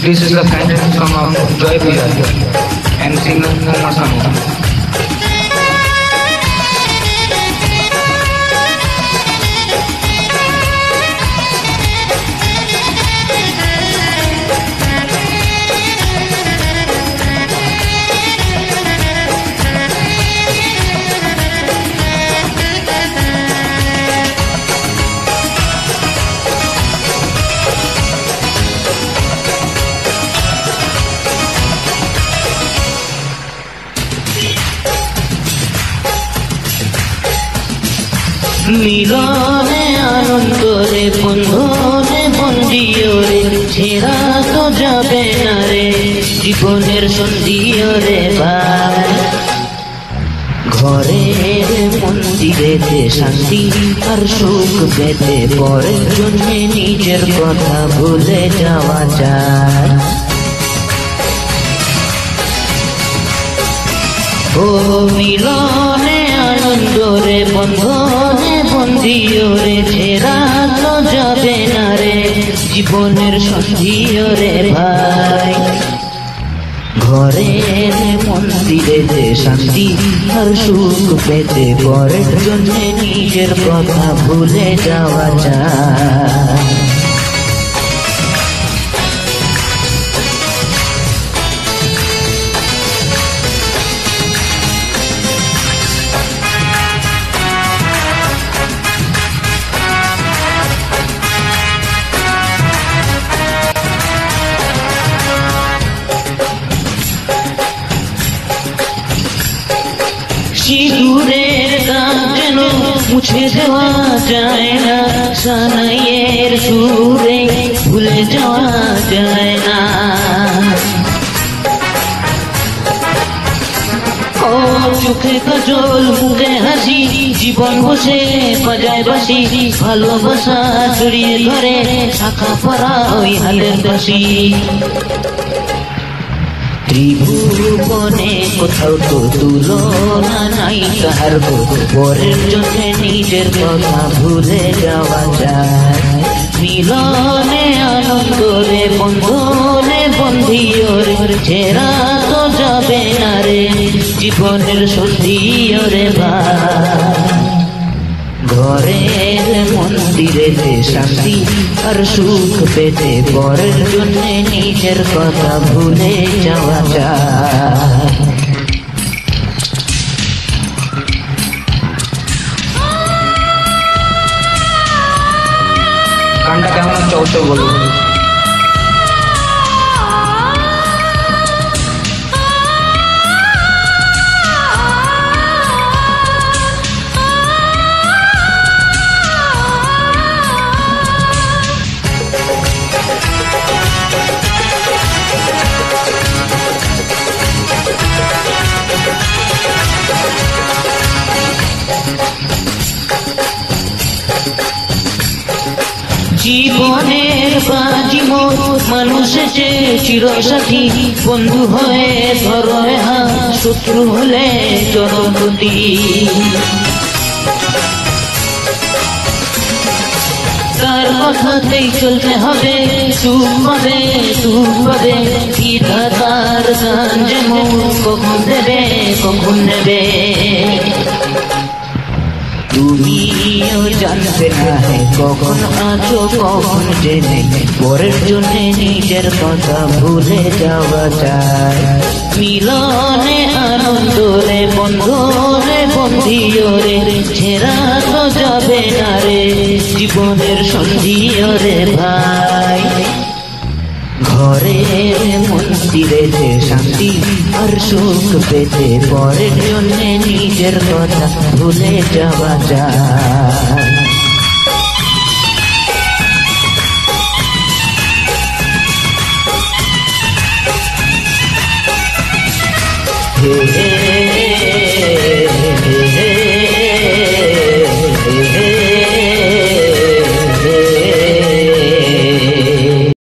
This is the final song of Joy Pujari and singer Kumar Sanu. মিলনে আনন্দরে বন্ধনে বন্দিওরে ছেড়া তো যাবে না রে জীবনের সন্ধিওরে ভাই ঘরের মন্দিরেতে শান্তি আর সুখ পেতে পরের জন্য নিজের কথা ভুলে যাওয়া যায় ও মিলনে আনন্দরে বন্ধনে বন্দিওরে ছেড়া তো যাবে না রে জীবনের সন্ধিওরে ভাই ঘরের মন্দিরেতে শান্তি আর সুখ পেতে পরের জন্য নিজের কথা ভুলে যাওয়া যায় সিঁদুরের দাগ যেন মুছে দেওয়া যায় না সানাইয়ের সুরে ভুলে যাওয়া যায় না ও চোখে কাজল মুখে হাসি জীবন বসে বাজায় বাসি ভালোবাসা জড়িয়ে ধরে শাখা পরা ওই হাতের বাসি ত্রিভুবনে কোথাও তো তুলনা নাই কাহার পরের জন্য নিজের কথা ভুলে যাওয়া যায় মিলনে আনন্দরে বন্ধনে বন্ধিওরে ছেড়া তো যাবে না রে জীবনের সন্ধিওরে ভাই ঘরের মন্দিরেতে শান্তি আর সুখ পেতে পরের জন্য নিজের কথা ভুলে যাওয়া যায় গানটা কেমন চলছে বলুন জীবনের বাজি মোর মানুষ যে চিরসাথী বন্ধু হয়ে ধরো হাত শত্রু হলে চরমপতি তার কথাতেই চলতে হবে সুখ পাবে সুখ পাবে গীতা তার গান যে মোর কখন দেবে কখন নেবে তুমিও জানতে না কখন আছো কখন জেনে পরের জন্য নিজের কথা ভুলে যাওয়া যায় মিলনে আনন্দরে বন্ধনে বন্ধিওরে ছেড়া তো যাবে না রে জীবনের সন্ধিওরে ভাই ঘরের মন্দিরেতে শান্তি আর সুখ পেতে পরের জন্য নিজের কথা ভুলে যাওয়া যায়